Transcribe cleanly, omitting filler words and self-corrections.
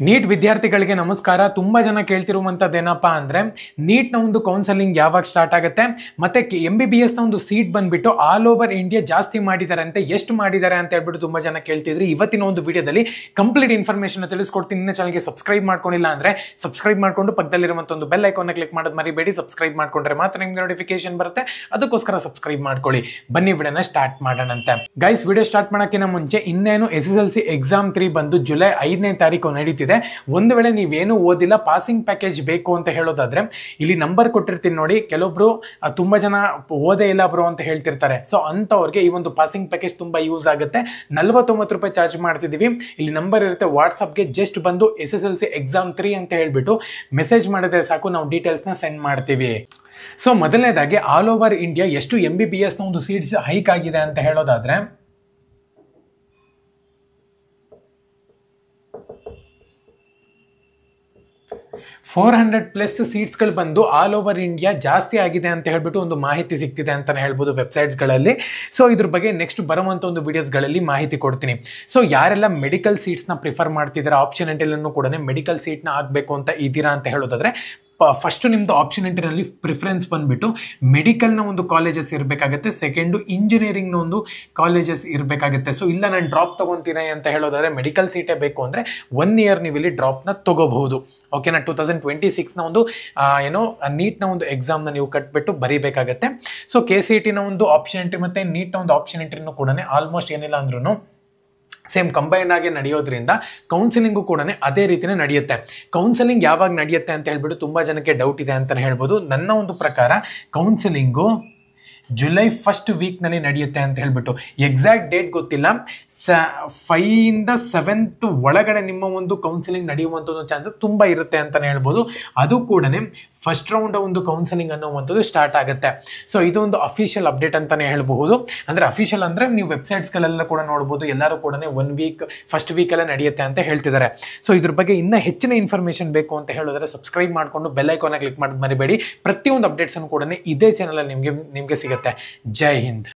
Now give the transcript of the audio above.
Neat ವಿದ್ಯಾರ್ಥಿಗಳಿಗೆ ನಮಸ್ಕಾರ. ತುಂಬಾ ಜನ ಕೇಳ್ತಿರುವಂತದ್ದು ಏನಪ್ಪಾ ಅಂದ್ರೆ ನೀಟ್ ನ ಒಂದು ಕೌನ್ಸೆಲಿಂಗ್ ಯಾವಾಗ ಸ್ಟಾರ್ಟ್ ಆಗುತ್ತೆ, ಮತ್ತೆ MBBS ನ ಒಂದು ಸೀಟ್ ಬಂದ್ಬಿಟ್ಟು ಆಲ್ ಓವರ್ ಇಂಡಿಯಾ ಜಾಸ್ತಿ ಮಾಡಿದ್ದಾರೆ ಅಂತ, ಎಷ್ಟು ಮಾಡಿದ್ದಾರೆ ಅಂತ ಹೇಳ್ಬಿಟ್ಟು ತುಂಬಾ ಜನ ಕೇಳ್ತಿದ್ರಿ. ಇವತ್ತಿನ ಒಂದು ವಿಡಿಯೋದಲ್ಲಿ ಕಂಪ್ಲೀಟ್ ಇನ್ಫಾರ್ಮೇಶನ್ ತಿಳಿಸ್ಕೊಡ್ತೀನಿ. ಇನ್ನ ಚಾನಲ್ಗೆ ಸಬ್ಸ್ಕ್ರೈಬ್ ಮಾಡ್ಕೊಂಡಿಲ್ಲ ಅಂದ್ರೆ ಸಬ್ಸ್ಕ್ರೈಬ್ ಮಾಡ್ಕೊಂಡು ಪಕ್ಕದಲ್ಲಿರುವಂತ ಒಂದು ಬೆಲ್ ಐಕಾನ್ ಕ್ಲಿಕ್ ಮಾಡೋದು ಮರಿಬೇಡಿ. ಸಬ್ಸ್ಕ್ರೈಬ್ ಮಾಡ್ಕೊಂಡ್ರೆ ಮಾತ್ರ ನಿಮ್ಗೆ ನೋಟಿಫಿಕೇಶನ್ ಬರುತ್ತೆ, ಅದಕ್ಕೋಸ್ಕರ ಸಬ್ಸ್ಕ್ರೈಬ್ ಮಾಡ್ಕೊಳ್ಳಿ. ಬನ್ನಿ ವಿಡಿಯೋನ ಸ್ಟಾರ್ಟ್ ಮಾಡೋಣಂತೆ. ಗೈಸ್, ವಿಡಿಯೋ ಸ್ಟಾರ್ಟ್ ಮಾಡೋಕ್ಕಿಂತ ಮುಂಚೆ ಇನ್ನೇನು SSLC ಎಕ್ಸಾಮ್ 3 ಬಂದು ಜುಲೈ 5ನೇ ತಾರೀಕು ನಡೀತಿದೆ. ಒಂದು ವೇಳೆ ನೀವೇನು ಓದಿಲ್ಲ, ಪಾಸಿಂಗ್ ಪ್ಯಾಕೇಜ್ ಬೇಕು ಅಂತ ಹೇಳೋದಾದ್ರೆ ಇಲ್ಲಿ ನಂಬರ್ ಕೊಟ್ಟಿರ್ತೀನಿ ನೋಡಿ. ಕೆಲವೊಬ್ರು ತುಂಬಾ ಜನ ಓದೇ ಇಲ್ಲ ಬ್ರೋ ಅಂತ ಹೇಳ್ತಿರ್ತಾರೆ. ಸೊ ಅಂತವ್ರಿಗೆ ಈ ಒಂದು ಪಾಸಿಂಗ್ ಪ್ಯಾಕೇಜ್ ತುಂಬಾ ಯೂಸ್ ಆಗುತ್ತೆ. 49 ರೂಪಾಯಿ ಚಾರ್ಜ್ ಮಾಡ್ತಿದೀವಿ. ಇಲ್ಲಿ ನಂಬರ್ ಇರುತ್ತೆ, ವಾಟ್ಸ್ಆಪ್ಗೆ ಜಸ್ಟ್ ಬಂದು SSLC ಎಕ್ಸಾಮ್ 3 ಅಂತ ಹೇಳ್ಬಿಟ್ಟು ಮೆಸೇಜ್ ಮಾಡಿದ್ರೆ ಸಾಕು, ನಾವು ಡೀಟೇಲ್ಸ್ ನ ಸೆಂಡ್ ಮಾಡ್ತೀವಿ. ಸೊ ಮೊದಲನೇದಾಗಿ ಆಲ್ ಓವರ್ ಇಂಡಿಯಾ ಎಷ್ಟು MBBS ನ ಒಂದು ಸೀಟ್ಸ್ ಹೈಕ್ ಆಗಿದೆ ಅಂತ ಹೇಳೋದಾದ್ರೆ, +400 ಸೀಟ್ಸ್ಗಳು ಬಂದು ಆಲ್ ಓವರ್ ಇಂಡಿಯಾ ಜಾಸ್ತಿ ಆಗಿದೆ ಅಂತ ಹೇಳ್ಬಿಟ್ಟು ಒಂದು ಮಾಹಿತಿ ಸಿಗ್ತಿದೆ ಅಂತಾನೆ ಹೇಳ್ಬೋದು ವೆಬ್ಸೈಟ್ಸ್ಗಳಲ್ಲಿ. ಸೊ ಇದ್ರ ಬಗ್ಗೆ ನೆಕ್ಸ್ಟ್ ಬರುವಂತ ಒಂದು ವಿಡಿಯೋಸ್ಗಳಲ್ಲಿ ಮಾಹಿತಿ ಕೊಡ್ತೀನಿ. ಸೊ ಯಾರೆಲ್ಲ ಮೆಡಿಕಲ್ ಸೀಟ್ಸ್ನ ಪ್ರಿಫರ್ ಮಾಡ್ತಿದ್ದಾರೆ, ಆಪ್ಷನ್ ಎಂಟ್ರಿಲೂ ಕೂಡ ಮೆಡಿಕಲ್ ಸೀಟ್ನ ಆಗಬೇಕು ಅಂತ ಇದ್ದೀರಾ ಅಂತ ಹೇಳೋದಾದ್ರೆ, ಫಸ್ಟ್ ನಿಮ್ದು ಆಪ್ಷನ್ ಎಂಟ್ರಿನಲ್ಲಿ ಪ್ರಿಫರೆನ್ಸ್ ಬಂದ್ಬಿಟ್ಟು ಮೆಡಿಕಲ್ನ ಒಂದು ಕಾಲೇಜಸ್ ಇರಬೇಕಾಗುತ್ತೆ. ಸೆಕೆಂಡು ಇಂಜಿನಿಯರಿಂಗ್ನ ಒಂದು ಕಾಲೇಜಸ್ ಇರಬೇಕಾಗುತ್ತೆ. ಸೊ ಇಲ್ಲ ನಾನು ಡ್ರಾಪ್ ತಗೊಂತೀನಿ ಅಂತ ಹೇಳೋದಾದ್ರೆ, ಮೆಡಿಕಲ್ ಸೀಟೇ ಬೇಕು ಅಂದರೆ 1 ಇಯರ್ ನೀವು ಇಲ್ಲಿ ಡ್ರಾಪ್ನ ತಗೋಬಹುದು. ಓಕೆನಾ. 2026ನ ಒಂದು ನೀಟ್ನ ಒಂದು ಎಕ್ಸಾಮ್ನ ನೀವು ಕಟ್ಬಿಟ್ಟು ಬರೀಬೇಕಾಗತ್ತೆ. ಸೊ KCETನ ಒಂದು ಆಪ್ಷನ್ ಎಂಟ್ರಿ ಮತ್ತು ನೀಟ್ನ ಒಂದು ಆಪ್ಷನ್ ಎಂಟ್ರಿನೂ ಕೂಡ ಆಲ್ಮೋಸ್ಟ್ ಏನಿಲ್ಲ ಅಂದ್ರೂ ಸೇಮ್ ಕಂಬೈನ್ ಆಗಿ ನಡೆಯೋದ್ರಿಂದ ಕೌನ್ಸಿಲಿಂಗು ಕೂಡ ಅದೇ ರೀತಿನೇ ನಡೆಯುತ್ತೆ. ಕೌನ್ಸಿಲಿಂಗ್ ಯಾವಾಗ ನಡೆಯುತ್ತೆ ಅಂತ ಹೇಳ್ಬಿಟ್ಟು ತುಂಬ ಜನಕ್ಕೆ ಡೌಟ್ ಇದೆ ಅಂತಲೇ ಹೇಳ್ಬೋದು. ನನ್ನ ಒಂದು ಪ್ರಕಾರ ಕೌನ್ಸಿಲಿಂಗು ಜುಲೈ 1st ವೀಕ್ನಲ್ಲಿ ನಡೆಯುತ್ತೆ ಅಂತ ಹೇಳ್ಬಿಟ್ಟು. ಎಕ್ಸಾಕ್ಟ್ ಡೇಟ್ ಗೊತ್ತಿಲ್ಲ. 5ರಿಂದ 7th ಒಳಗಡೆ ನಿಮ್ಮ ಒಂದು ಕೌನ್ಸಿಲಿಂಗ್ ನಡೆಯುವಂಥ ಒಂದು ಚಾನ್ಸಸ್ ತುಂಬ ಇರುತ್ತೆ ಅಂತಲೇ ಹೇಳ್ಬೋದು. ಅದು ಕೂಡ ಫಸ್ಟ್ ರೌಂಡ್ ಒಂದು ಕೌನ್ಸಿಲಿಂಗ್ ಅನ್ನುವಂಥದ್ದು ಸ್ಟಾರ್ಟ್ ಆಗುತ್ತೆ. ಸೊ ಇದು ಒಂದು ಅಫಿಷಿಯಲ್ ಅಪ್ಡೇಟ್ ಅಂತಲೇ ಹೇಳ್ಬಹುದು. ಅಂದರೆ ಅಫಿಷಿಯಲ್ ಅಂದರೆ ನೀವು ವೆಬ್ಸೈಟ್ಸ್ಗಳೆಲ್ಲ ಕೂಡ ನೋಡ್ಬೋದು, ಎಲ್ಲರೂ ಕೂಡ 1 ವೀಕ್ ಫಸ್ಟ್ ವೀಕಲ್ಲೇ ನಡೆಯುತ್ತೆ ಅಂತ ಹೇಳ್ತಿದ್ದಾರೆ. ಸೊ ಇದ್ರ ಬಗ್ಗೆ ಇನ್ನೂ ಹೆಚ್ಚಿನ ಇನ್ಫಾರ್ಮೇಷನ್ ಬೇಕು ಅಂತ ಹೇಳಿದ್ರೆ ಸಬ್ಸ್ಕ್ರೈಬ್ ಮಾಡಿಕೊಂಡು ಬೆಲ್ ಐಕಾನ್ ಕ್ಲಿಕ್ ಮಾಡೋದು ಮರಿಬೇಡಿ. ಪ್ರತಿಯೊಂದು ಅಪ್ಡೇಟ್ಸನ್ನು ಕೂಡ ಇದೇ ಚಾನಲಲ್ಲಿ ನಿಮಗೆ ಸಿಗುತ್ತೆ. ಜೈ ಹಿಂದ್.